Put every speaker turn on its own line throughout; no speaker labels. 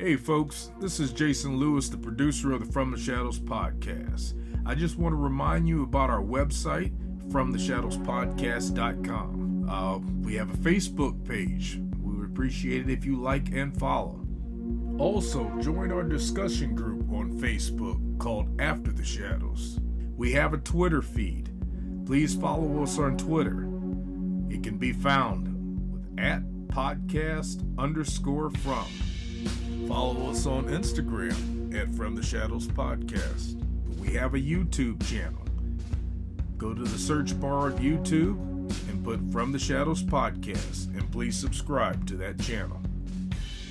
Hey folks, this is Jason Lewis, the producer of the From the Shadows podcast. I just want to remind you about our website, FromTheShadowsPodcast.com. We have a Facebook page. We would appreciate it if you like and follow. Also, join our discussion group on Facebook called After the Shadows. We have a Twitter feed. Please follow us on Twitter. It can be found with @podcast_from. Follow us on Instagram at From the Shadows Podcast. We have a YouTube channel. Go to the search bar at YouTube and put From the Shadows Podcast, and please subscribe to that channel.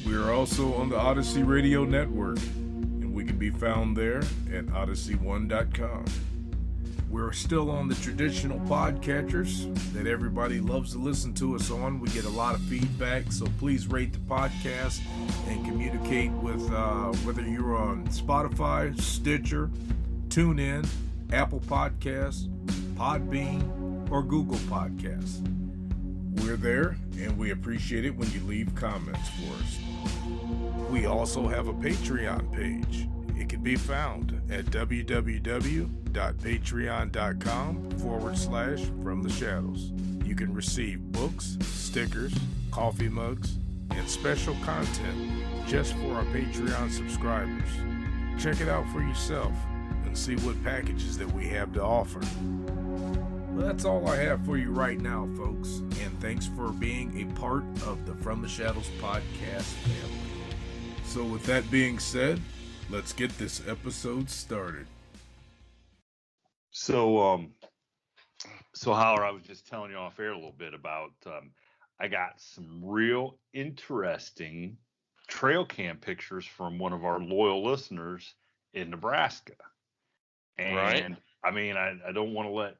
We are also on the Odyssey Radio Network, and we can be found there at odyssey1.com. We're still on the traditional podcatchers that everybody loves to listen to us on. We get a lot of feedback, so please rate the podcast and communicate with whether you're on Spotify, Stitcher, TuneIn, Apple Podcasts, Podbean, or Google Podcasts. We're there, and we appreciate it when you leave comments for us. We also have a Patreon page. It can be found at www.patreon.com/FromTheShadows. You can receive books, stickers, coffee mugs, and special content just for our Patreon subscribers. Check it out for yourself and see what packages that we have to offer. Well, that's all I have for you right now, folks, and thanks for being a part of the From the Shadows podcast family. So with that being said, let's get this episode started.
So Howard, I was just telling you off air a little bit about, I got some real interesting trail cam pictures from one of our loyal listeners in Nebraska. And
right.
I mean, I don't want to let,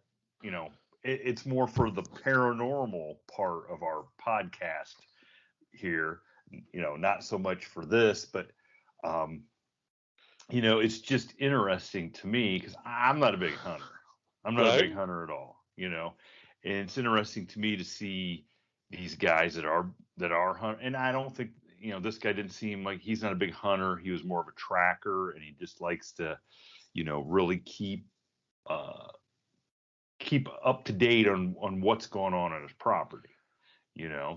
it's more for the paranormal part of our podcast here, not so much for this, but, it's just interesting to me because I'm not a big hunter. I'm not a big hunter at all, and it's interesting to me to see these guys that are hunting. And I don't think, this guy didn't seem like he's not a big hunter. He was more of a tracker, and he just likes to, really keep up to date on what's going on his property,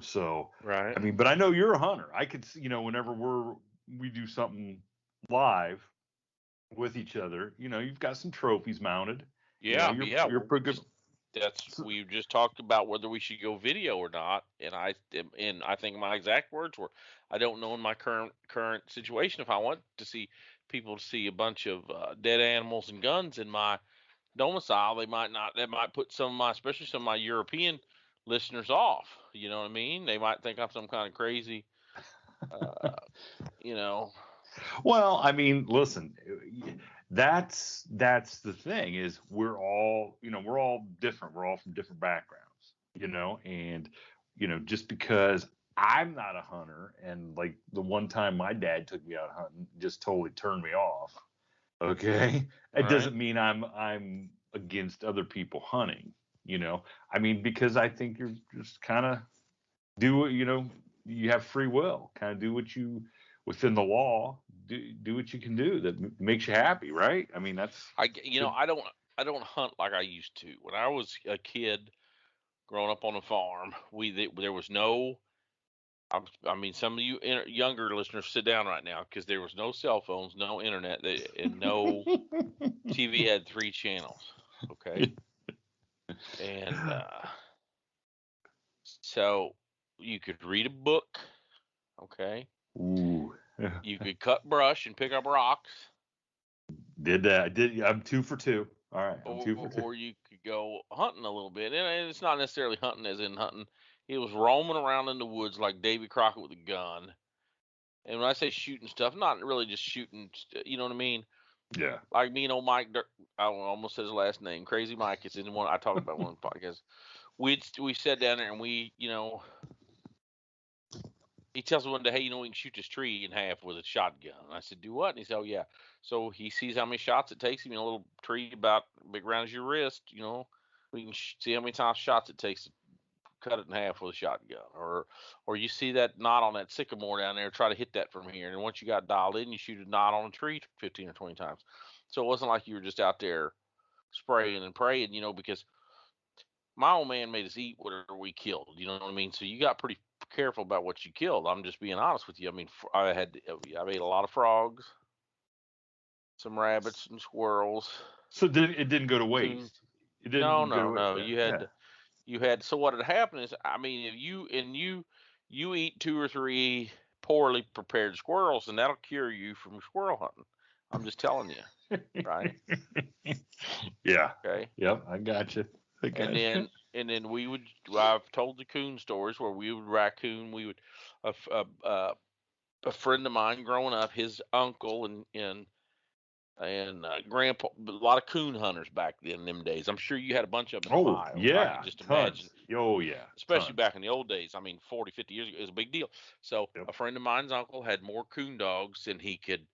So,
right.
I mean, but I know you're a hunter. I could, whenever we do something live with each other, you've got some trophies mounted.
Yeah,
you're pretty good.
We just talked about whether we should go video or not, and I think my exact words were, I don't know in my current situation if I want to see people see a bunch of dead animals and guns in my domicile. That might put especially some of my European listeners off. You know what I mean? They might think I'm some kind of crazy,
Well, I mean, listen, that's the thing is we're all different. We're all from different backgrounds, and, just because I'm not a hunter and like the one time my dad took me out hunting just totally turned me off. Okay. It doesn't mean I'm against other people hunting, I mean, because I think you're just kind of do what, you have free will, kind of do what you within the law, do what you can do that makes you happy, right? I mean, that's
I don't hunt like I used to. When I was a kid growing up on a farm, there was no. I mean, some of you younger listeners sit down right now because there was no cell phones, no internet, and no TV had 3 channels. Okay, and so you could read a book. Okay.
Ooh.
You could cut brush and pick up rocks.
Did that. I'm 2 for 2. All right. I'm 2 for 2.
Or you could go hunting a little bit. And it's not necessarily hunting as in hunting. It was roaming around in the woods like Davy Crockett with a gun. And when I say shooting stuff, not really just shooting, you know what I mean?
Yeah.
Like me and old Mike, I almost said his last name, Crazy Mike. It's in one I talked about one podcast. We sat down there and we, he tells me one day, hey, we can shoot this tree in half with a shotgun. And I said, do what? And he said, oh, yeah. So he sees how many shots it takes him in a little tree about big round as your wrist. We can see how many shots it takes to cut it in half with a shotgun, or you see that knot on that sycamore down there, try to hit that from here, and once you got dialed in, you shoot a knot on a tree 15 or 20 times. So it wasn't like you were just out there spraying and praying, because my old man made us eat whatever we killed. You know what I mean? So you got pretty careful about what you killed. I'm just being honest with you. I mean, I ate a lot of frogs, some rabbits and squirrels.
So it didn't go to waste. It didn't
No,
go to
no.
waste.
You had. So what had happened is, I mean, if you eat 2 or 3 poorly prepared squirrels, and that'll cure you from squirrel hunting. I'm just telling you, right?
Yeah.
Okay.
Yep. I got you.
And then I've told the coon stories where we would raccoon. A friend of mine growing up, his uncle and grandpa, a lot of coon hunters back then in them days. I'm sure you had a bunch of them in Ohio.
Yeah,
I can just
tons.
imagine.
Oh yeah,
especially
tons.
back in the old days. I mean, 40, 50 years ago, it was a big deal. So
Yep.
a friend of mine's uncle had more coon dogs than he could.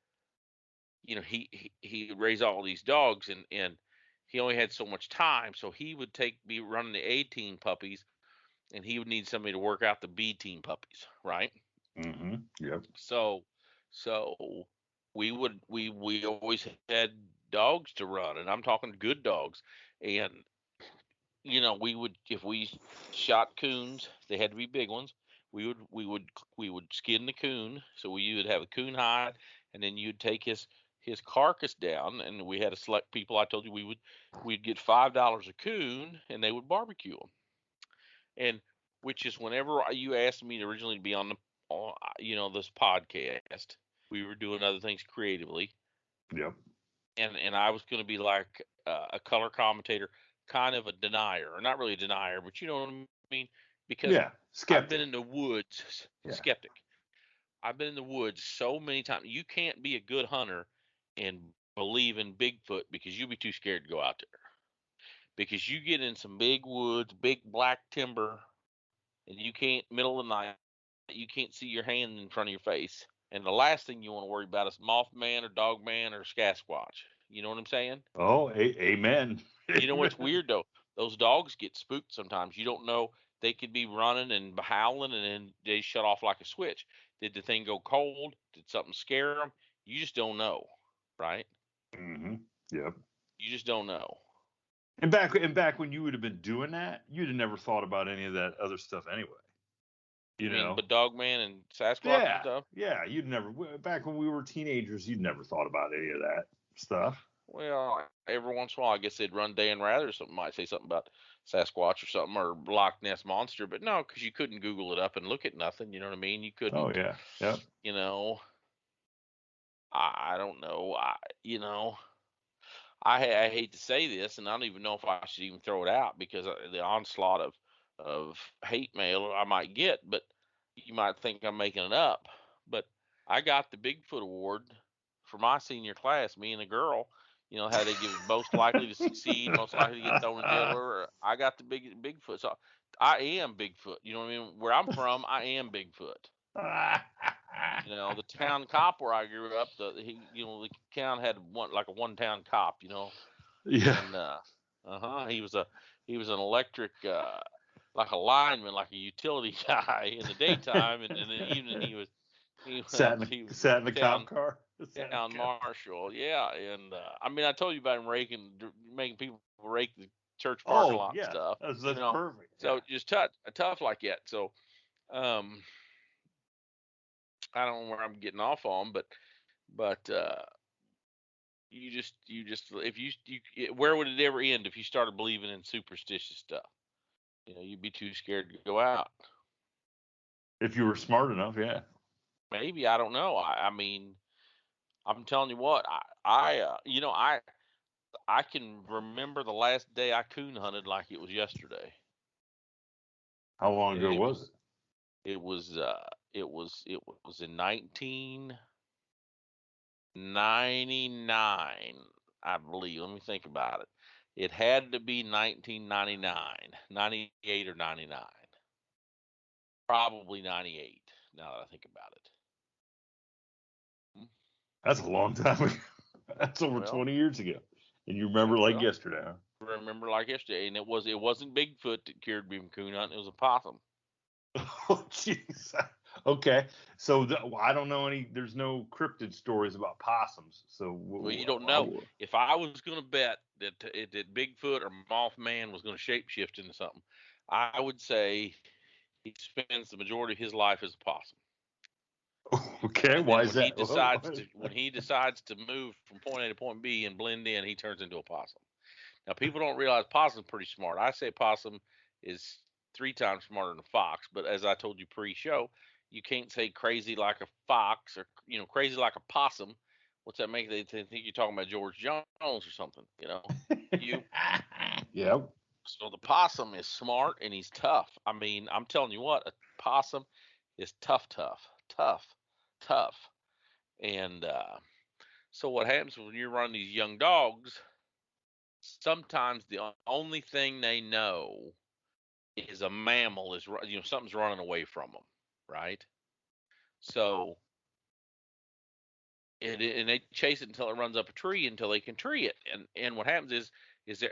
He would raise all these dogs, and he only had so much time. So he would be running the A-team puppies, and he would need somebody to work out the B-team puppies, right?
Mm-hmm. Yep.
So we always had dogs to run, and I'm talking good dogs. And we would, if we shot coons, they had to be big ones. We would skin the coon, so we would have a coon hide, and then you'd take his carcass down, and we had to select people. I told you we'd get $5 a coon, and they would barbecue them. And which is whenever you asked me originally to be on this podcast, we were doing other things creatively.
Yep.
And I was going to be like a color commentator, kind of a denier, or not really a denier, but you know what I mean? Because
skeptic.
I've been in the woods, skeptic. I've been in the woods so many times. You can't be a good hunter and believe in Bigfoot because you'll be too scared to go out there. Because you get in some big woods, big black timber, and you can't, middle of the night, you can't see your hand in front of your face. And the last thing you want to worry about is Mothman or Dogman or Sasquatch. You know what I'm saying?
Oh, amen.
You know what's weird though? Those dogs get spooked sometimes. You don't know. They could be running and howling, and then they shut off like a switch. Did the thing go cold? Did something scare them? You just don't know, right?
Mm-hmm. Yep.
You just don't know.
And back when you would have been doing that, you'd have never thought about any of that other stuff anyway. You know,
but Dogman and Sasquatch and stuff.
Yeah, you'd never. Back when we were teenagers, you'd never thought about any of that stuff.
Well, every once in a while, I guess they'd run Dan Rather. Something might say something about Sasquatch or something, or Loch Ness Monster, but no, because you couldn't Google it up and look at nothing. You know what I mean? You couldn't.
Oh yeah, yeah.
You know, I don't know. I hate to say this, and I don't even know if I should even throw it out because the onslaught of hate mail I might get, but you might think I'm making it up. But I got the Bigfoot Award for my senior class, me and a girl. You know how they give most likely to succeed, most likely to get thrown in jail. Or I got the Bigfoot. So I am Bigfoot. You know what I mean? Where I'm from, I am Bigfoot. The town cop where I grew up, the town had a one-town cop.
Yeah.
And he was an electric like a lineman, like a utility guy in the daytime, and in the evening he was
sat in the cop car.
Town marshal, yeah. And I mean, I told you about him making people rake the church parking lot and stuff.
That's perfect.
So just tough like that. So I don't know where I'm getting off on, but you just if where would it ever end if you started believing in superstitious stuff? You'd be too scared to go out.
If you were smart enough, yeah.
Maybe, I don't know. I mean, I'm telling you what, I can remember the last day I coon hunted like it was yesterday.
How long ago was it?
It was in 1999, I believe. Let me think about it. It had to be 1999, 98 or 99. Probably 98, now that I think about it.
That's a long time ago. That's over 20 years ago. And you remember like yesterday, huh?
remember like yesterday, and it wasn't Bigfoot that cured me from coon hunting. It was a possum.
Oh, jeez. Okay. So I don't know any. There's no cryptid stories about possums. So
Well, you don't know. If I was going to bet that Bigfoot or Mothman was going to shapeshift into something, I would say he spends the majority of his life as a possum.
Okay,
and
why
then
is
when
that?
when he decides to move from point A to point B and blend in, he turns into a possum. Now, people don't realize possum's pretty smart. I say possum is 3 times smarter than a fox, but as I told you pre-show, you can't say crazy like a fox or crazy like a possum. What's that make? They think you're talking about George Jones or something. You.
Yep.
So the possum is smart and he's tough. I mean, I'm telling you what, a possum is tough. And so what happens when you're running these young dogs? Sometimes the only thing they know is a mammal is something's running away from them, right? So and they chase it until it runs up a tree until they can tree it. And what happens is there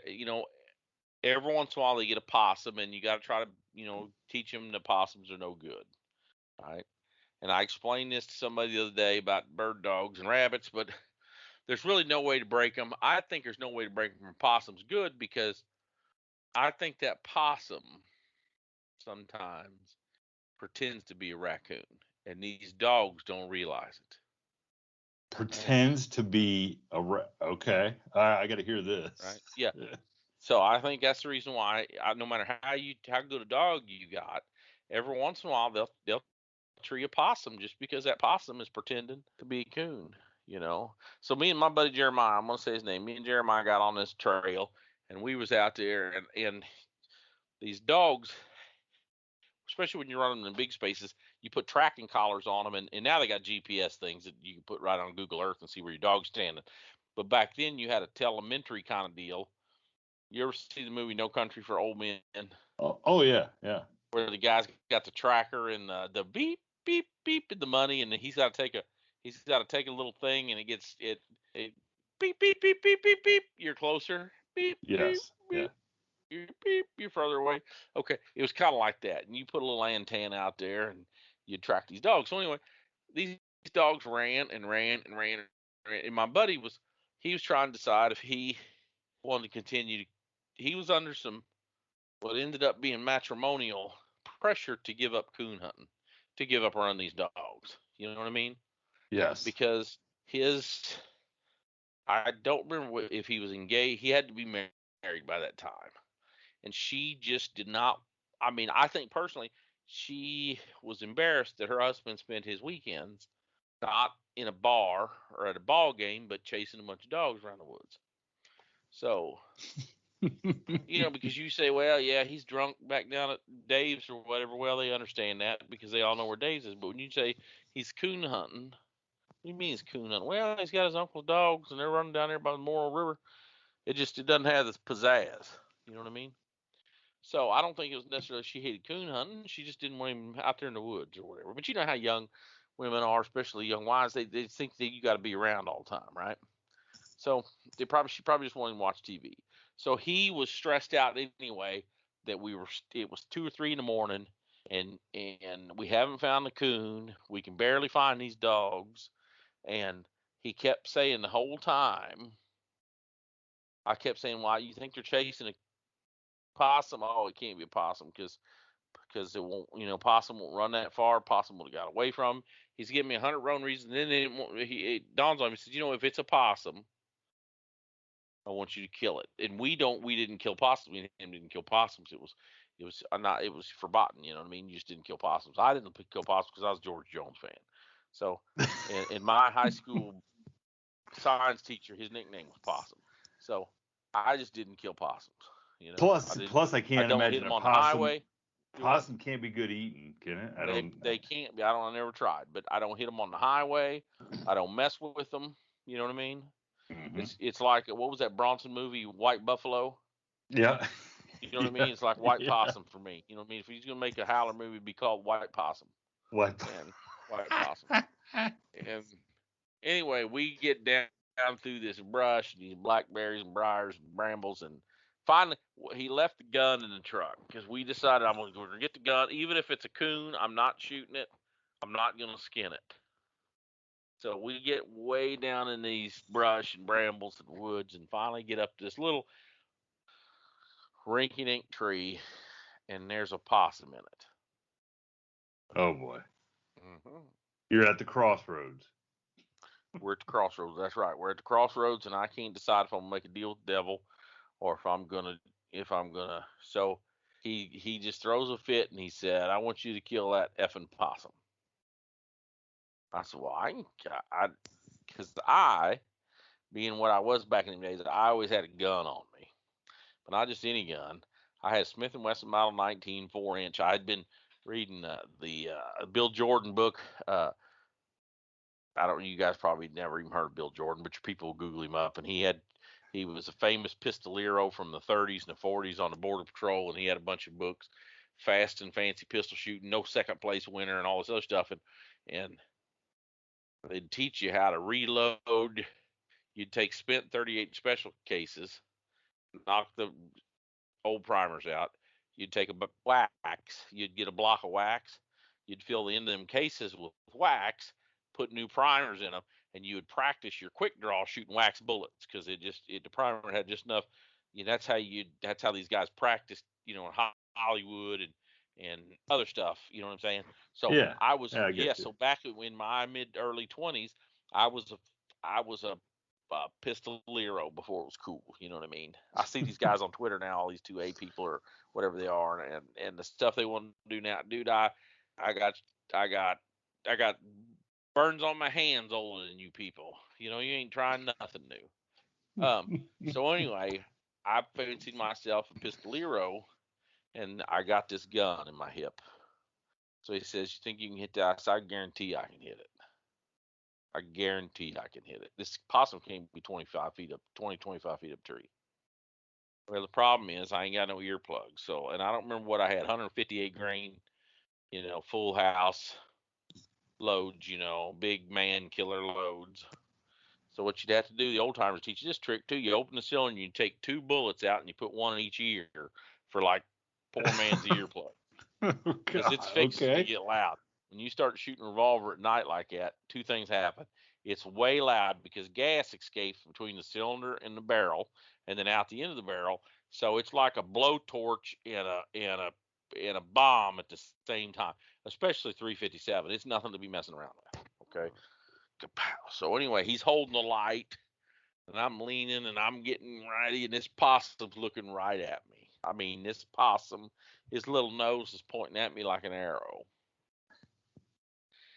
every once in a while they get a possum and you got to try to teach them the possums are no good, right? And I explained this to somebody the other day about bird dogs and rabbits, but there's really no way to break them. I think there's no way to break them from possums good because I think that possum sometimes pretends to be a raccoon, and these dogs don't realize it.
Pretends to be okay. I got to hear this.
Right? Yeah. So I think that's the reason why no matter how good a dog you got, every once in a while they'll tree a possum just because that possum is pretending to be a coon. So me and my buddy Jeremiah, I'm gonna say his name. Me and Jeremiah got on this trail, and we was out there, and these dogs, especially when you're running in big spaces, you put tracking collars on them, and now they got GPS things that you can put right on Google Earth and see where your dog's standing. But back then you had a telemetry kind of deal. You ever see the movie No Country for Old Men?
Oh yeah, yeah.
Where the guy's got the tracker and the beep beep beep and the money, and he's got to take a little thing, and it beep beep beep beep beep beep. You're closer. Beep
Yes.
beep beep. You're further away. Okay, it was kind of like that, and you put a little antenna out there, and you track these dogs. So anyway, these dogs ran and ran and ran, and my buddy was trying to decide if he wanted to continue. He was under some what ended up being matrimonial pressure to give up coon hunting, to give up running these dogs. You know what I mean?
Yes.
Because I don't remember if he was engaged. He had to be married by that time. And she just did not. I mean, I think personally, she was embarrassed that her husband spent his weekends not in a bar or at a ball game, but chasing a bunch of dogs around the woods. So, because you say, well, yeah, he's drunk back down at Dave's or whatever. Well, they understand that because they all know where Dave's is. But when you say he's coon hunting, what do you mean he's coon hunting? Well, he's got his uncle's dogs and they're running down there by the Moral River. It doesn't have this pizzazz. You know what I mean? So I don't think it was necessarily she hated coon hunting. She just didn't want him out there in the woods or whatever. But you know how young women are, especially young wives. They think that you got to be around all the time, right? So she probably just wanted to watch TV. So he was stressed out anyway that it was 2 or 3 in the morning, and we haven't found the coon. We can barely find these dogs, and he kept saying the whole time. I kept saying, "Why you think they're chasing a possum? Oh, it can't be a possum because it won't. Possum won't run that far. Possum would have got away from him." He's giving me 100 wrong reasons. And then it dawns on me. He says, "If it's a possum, I want you to kill it." And we didn't kill possums. We didn't kill possums. It was forgotten. You know what I mean? You just didn't kill possums. I didn't kill possums because I was a George Jones fan. So, in my high school science teacher, his nickname was Possum. So I just didn't kill possums.
Plus, I can't
don't
imagine
hit them
a
on
possum.
the highway.
Possum can't be good eating, can it?
They can't be. I never tried, but I don't hit them on the highway. I don't mess with them. You know what I mean?
Mm-hmm.
It's like, what was that Bronson movie, White Buffalo?
Yeah.
You know what I mean? It's like White Possum for me. You know what I mean? If he's gonna make a Howler movie, it'd be called White Possum.
White
Possum. And anyway, we get down through this brush, these blackberries and briars and brambles, and finally, he left the gun in the truck because we decided we're going to get the gun. Even if it's a coon, I'm not shooting it. I'm not going to skin it. So we get way down in these brush and brambles and woods and finally get up to this little rinky-dink tree, and there's a possum in it.
Oh, boy.
Mm-hmm.
You're at the crossroads.
We're at the crossroads. That's right. We're at the crossroads, and I can't decide if I'm gonna make a deal with the devil or if I'm gonna. So he just throws a fit, and he said, "I want you to kill that effing possum." I said, "Well, because I, being what I was back in the days, I always had a gun on me, but not just any gun. I had a Smith & Wesson Model 19 4-inch. I had been reading the Bill Jordan book. You guys probably never even heard of Bill Jordan, but your people will Google him up. And he was a famous pistolero from the 30s and the 40s on the Border Patrol, and he had a bunch of books, fast and fancy pistol shooting, no second place winner, and all this other stuff. And they'd teach you how to reload. You'd take spent 38 special cases, knock the old primers out. You'd take a wax. You'd get a block of wax. You'd fill the end of them cases with wax, put new primers in them, and you would practice your quick draw shooting wax bullets because the primer had just enough. That's how these guys practiced, in Hollywood and other stuff. You know what I'm saying? So
Yeah.
I was
I get you.
So back in my early 20s, I was a pistolero before it was cool. You know what I mean? I see these guys on Twitter now, all these 2A people or whatever they are, and the stuff they want to do now, dude. I got burns on my hands older than you people. You ain't trying nothing new. So anyway, I fancied myself a pistolero, and I got this gun in my hip. So he says, "You think you can hit that?" I said, "I guarantee I can hit it. I guarantee I can hit it." This possum can't be 25 feet up tree. Well, the problem is I ain't got no earplugs. So, and I don't remember what I had, 158 grain, full house loads, big man killer loads. So what you'd have to do, the old timers teach you this trick too. You open the cylinder and you take 2 bullets out and you put one in each ear for like poor man's earplug. Because it's fixing to get loud. When you start shooting a revolver at night like that, 2 things happen. It's way loud because gas escapes between the cylinder and the barrel, and then out the end of the barrel. So it's like a blowtorch and a bomb at the same time. Especially 357. It's nothing to be messing around with. Okay. So anyway, he's holding the light, and I'm leaning, and I'm getting ready, and this possum's looking right at me. I mean, this possum, his little nose is pointing at me like an arrow.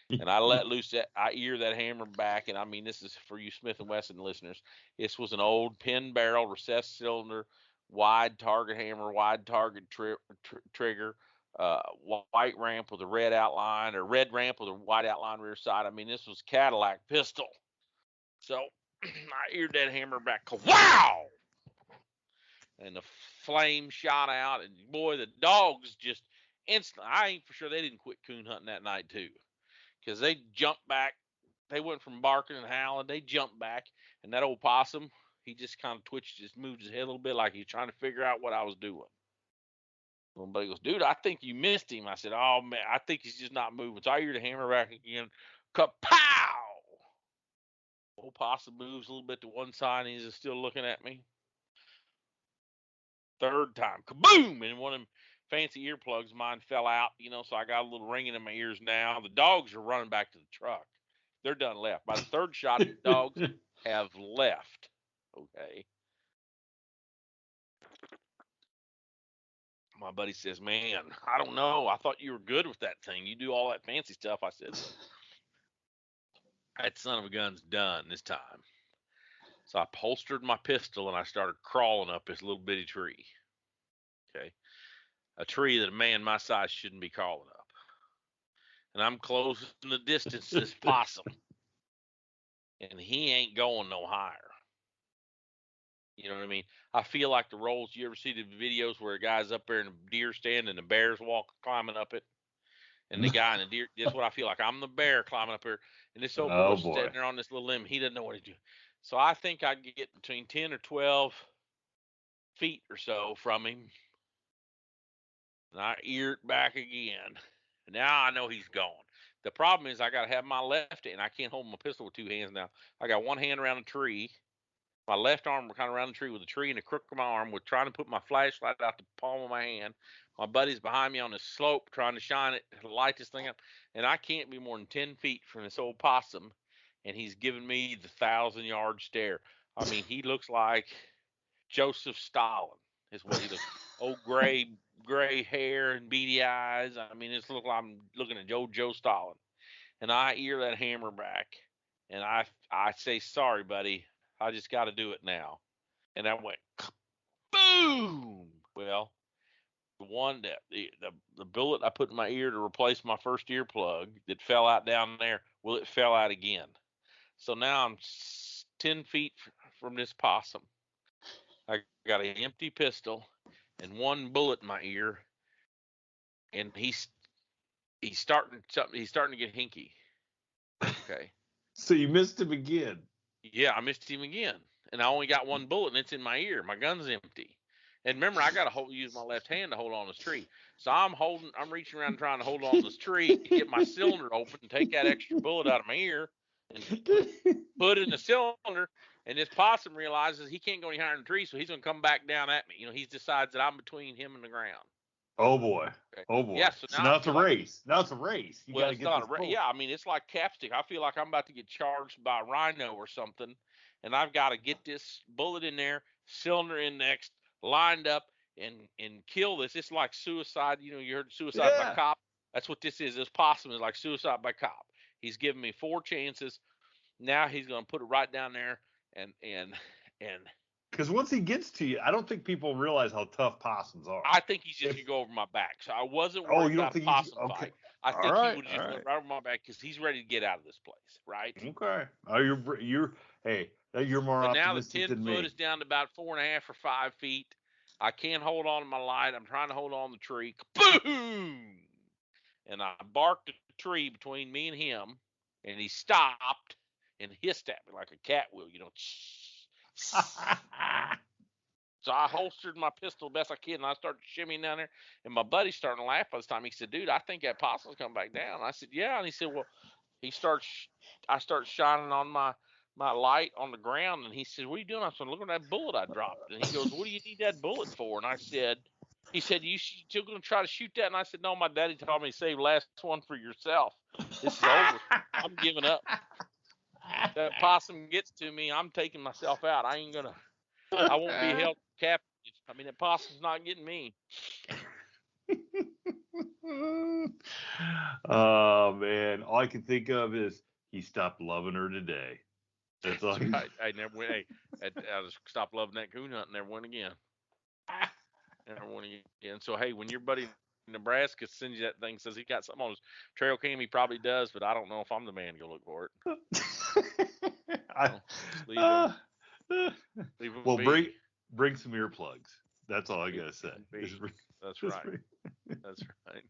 And I let loose I ear that hammer back, and I mean, this is for you Smith & Wesson listeners. This was an old pin barrel, recessed cylinder, wide target hammer, wide target trigger, white ramp with a red outline, or red ramp with a white outline rear side. I mean, this was Cadillac pistol. So I eared that hammer back. Wow! And the flame shot out, and boy, the dogs just instantly. I ain't for sure they didn't quit coon hunting that night too, because they jumped back. They went from barking and howling. They jumped back, and that old possum, he just kind of twitched, just moved his head a little bit, like he was trying to figure out what I was doing. Somebody goes, "Dude, I think you missed him." I said, "Oh man, I think he's just not moving." So I hear the hammer back again. Kapow! Old possum moves a little bit to one side, and he's still looking at me. Third time, kaboom! And one of them fancy earplugs, mine fell out, so I got a little ringing in my ears now. The dogs are running back to the truck. They're done left. By the third shot, the dogs have left. Okay. My buddy says, "Man, I don't know. I thought you were good with that thing. You do all that fancy stuff." I said, "That son of a gun's done this time." So I holstered my pistol and I started crawling up this little bitty tree. Okay. A tree that a man my size shouldn't be crawling up. And I'm closing the distance to this possum. And he ain't going no higher. You know what I mean? I feel like the rolls. You ever see the videos where a guy's up there in a deer stand and the bear's climbing up it? And the guy in the deer, that's what I feel like. I'm the bear climbing up here. And this old boy's sitting there on this little limb. He doesn't know what he's doing. So I think I get between 10 or 12 feet or so from him, and I ear it back again. Now I know he's gone. The problem is I got to have my left hand. I can't hold my pistol with two hands now. I got one hand around a tree. My left arm kind of around the tree with the tree in the crook of my arm, with trying to put my flashlight out the palm of my hand. My buddy's behind me on the slope trying to shine it, light this thing up, and I can't be more than 10 feet from this old possum, and he's giving me the 1,000-yard stare. I mean, he looks like Joseph Stalin is what he looks. Old gray hair and beady eyes. I mean, it's look like I'm looking at Joe Stalin. And I ear that hammer back, and I say, sorry, buddy. I just got to do it now. And I went, boom. Well, the one that the bullet I put in my ear to replace my first earplug that fell out down there, well, it fell out again. So now I'm 10 feet from this possum. I got an empty pistol and one bullet in my ear, and he's starting to get hinky. Okay.
So you missed him again.
Yeah, I missed him again, and I only got one bullet, and it's in my ear. My gun's empty, and remember, I got to use my left hand to hold on this tree. So I'm reaching around trying to hold on this tree to get my cylinder open and take that extra bullet out of my ear and put it in the cylinder. And this possum realizes he can't go any higher than the tree, so he's going to come back down at me. He decides that I'm between him and the ground.
Oh boy!
Okay.
Oh boy!
Yeah,
so now it's a race. Now it's a race. You
well,
got to get this bullet.
Yeah, I mean, it's like capstick. I feel like I'm about to get charged by a rhino or something, and I've got to get this bullet in there, cylinder in next, lined up, and kill this. It's like suicide. You heard suicide by cop. That's what this is. This possum is like suicide by cop. He's given me 4 chances. Now he's going to put it right down there, and
because once he gets to you, I don't think people realize how tough possums are.
I think he's just going to go over my back. So I wasn't worried about a possum fight. I think he would just went right over my back because he's ready to get out of this place, right?
Okay. Oh, you're more optimistic than me.
Now the 10 foot is down to about 4.5 or 5 feet. I can't hold on to my light. I'm trying to hold on to the tree. Boom! And I barked at the tree between me and him, and he stopped and hissed at me like a cat will, So I holstered my pistol best I could, and I started shimmying down there. And my buddy's starting to laugh by this time. He said, "Dude, I think that possum's coming back down." I said, "Yeah." And he said, "Well," I start shining on my light on the ground, and he said, "What are you doing?" I said, "Look at that bullet I dropped." And he goes, "What do you need that bullet for?" And he said, "You still going to try to shoot that?" And I said, "No, my daddy told me to save last one for yourself. This is over. I'm giving up. That possum gets to me, I'm taking myself out. I won't be held captive. I mean, that possum's not getting me."
Oh man, all I can think of is he stopped loving her today. That's all.
Right. I never went. I just stopped loving that coon hunt and never went again. Never went again. So hey, when your buddy in Nebraska sends you that thing, says he got something on his trail cam, he probably does, but I don't know if I'm the man to go look for it. Leave him
well,
be.
bring some earplugs. That's all I gotta say.
That's right. That's right.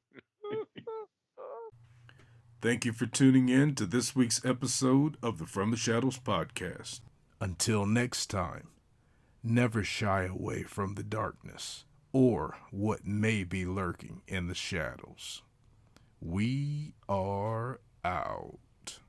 Thank you for tuning in to this week's episode of the From the Shadows podcast. Until next time, never shy away from the darkness or what may be lurking in the shadows. We are out.